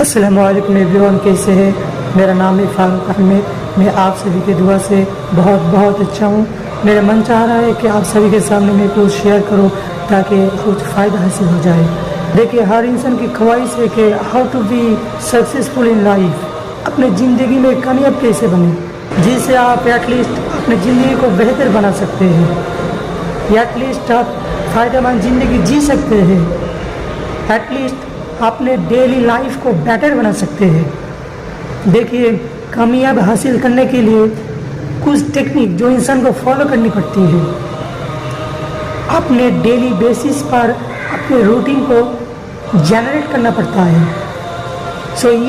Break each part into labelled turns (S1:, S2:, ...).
S1: السلام علیکم ایوریون، کیسے ہیں؟ میرا نام ہے فاروق احمد۔ میں آپ سبھی کے دعا سے بہت اچھا ہوں۔ میرا من چاہ رہا ہے کہ آپ سبھی کے سامنے میں کچھ شیئر کروں تاکہ کچھ فائدہ حاصل ہو جائے۔ دیکھیے، ہر انسان کی خواہش ہے کہ how to be successful in life, اپنے زندگی میں کامیاب کیسے بنے، جس سے آپ ایٹ لیسٹ اپنے زندگی کو بہتر بنا سکتے ہیں، ایٹ لیسٹ آپ فائدہ مند زندگی جی سکتے ہیں، ایٹ لیسٹ اپنے ڈیلی لائف کو بیٹر بنا سکتے ہیں۔ دیکھیے، کامیاب حاصل کرنے کے لیے کچھ ٹیکنیک جو انسان کو فالو کرنی پڑتی ہے، اپنے ڈیلی بیسس پر اپنے روٹین کو جنریٹ کرنا پڑتا ہے۔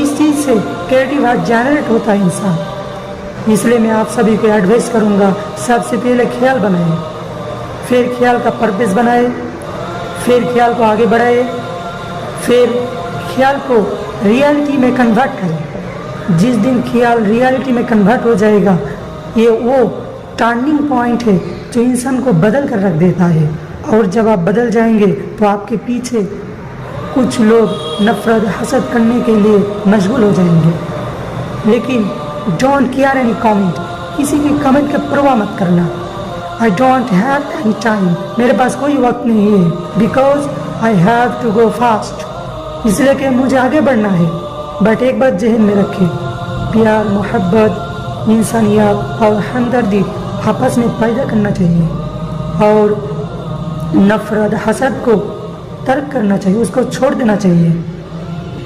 S1: اس چیز سے کریٹیو ہارٹ جنریٹ ہوتا ہے انسان۔ اس لیے میں آپ سبھی کو ایڈوائس کروں گا، سب سے پہلے خیال بنائیں، پھر خیال کا پرپس بنائے، پھر خیال کو آگے بڑھائے، پھر خیال کو ریالٹی میں کنورٹ کریں۔ جس دن خیال ریالٹی میں کنورٹ ہو جائے گا، یہ وہ ٹرننگ پوائنٹ ہے جو انسان کو بدل کر رکھ دیتا ہے۔ اور جب آپ بدل جائیں گے تو آپ کے پیچھے کچھ لوگ نفرت حسد کرنے کے لیے مشغول ہو جائیں گے، لیکن ڈونٹ کیئر اینی کامنٹ، کسی کی کمنٹ کا پرواہ مت کرنا۔ I don't have any time, میرے پاس کوئی وقت نہیں ہے، because I have to go fast, اس لیے کہ مجھے آگے بڑھنا ہے۔ بٹ ایک بات ذہن میں رکھیں، پیار، محبت، انسانیت اور ہمدردی آپس میں پیدا کرنا چاہیے، اور نفرت حسد کو ترک کرنا چاہیے، اس کو چھوڑ دینا چاہیے،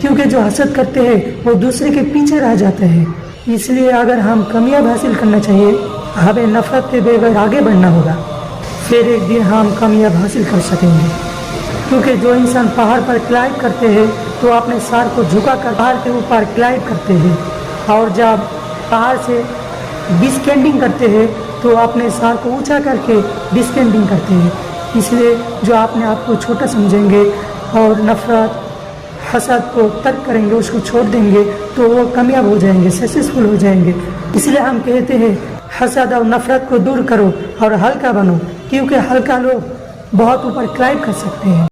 S1: کیونکہ جو حسد کرتے ہیں وہ دوسرے کے پیچھے رہ جاتے ہیں۔ اس لیے اگر ہم کامیاب حاصل کرنا چاہیے، ہمیں نفرت کے بغیر آگے بڑھنا ہوگا، پھر ایک دن ہم کامیاب حاصل کر سکیں گے۔ کیونکہ جو انسان پہاڑ پر کلائمب کرتے ہیں تو اپنے سر کو جھکا کر پہاڑ کے اوپر کلائمب کرتے ہیں، اور جب پہاڑ سے ڈسکینڈنگ کرتے ہیں تو اپنے سر کو اونچا کر کے ڈسکینڈنگ کرتے ہیں۔ اس لیے جو اپنے آپ کو چھوٹا سمجھیں گے اور نفرت حسد کو ترک کریں گے، اس کو چھوڑ دیں گے، تو وہ کامیاب ہو جائیں گے، سکسیزفل ہو جائیں گے۔ اس لیے ہم کہتے ہیں حسد اور نفرت کو دور کرو اور ہلکا بنو، کیونکہ ہلکا لوگ بہت اوپر کلائمب کر سکتے ہیں۔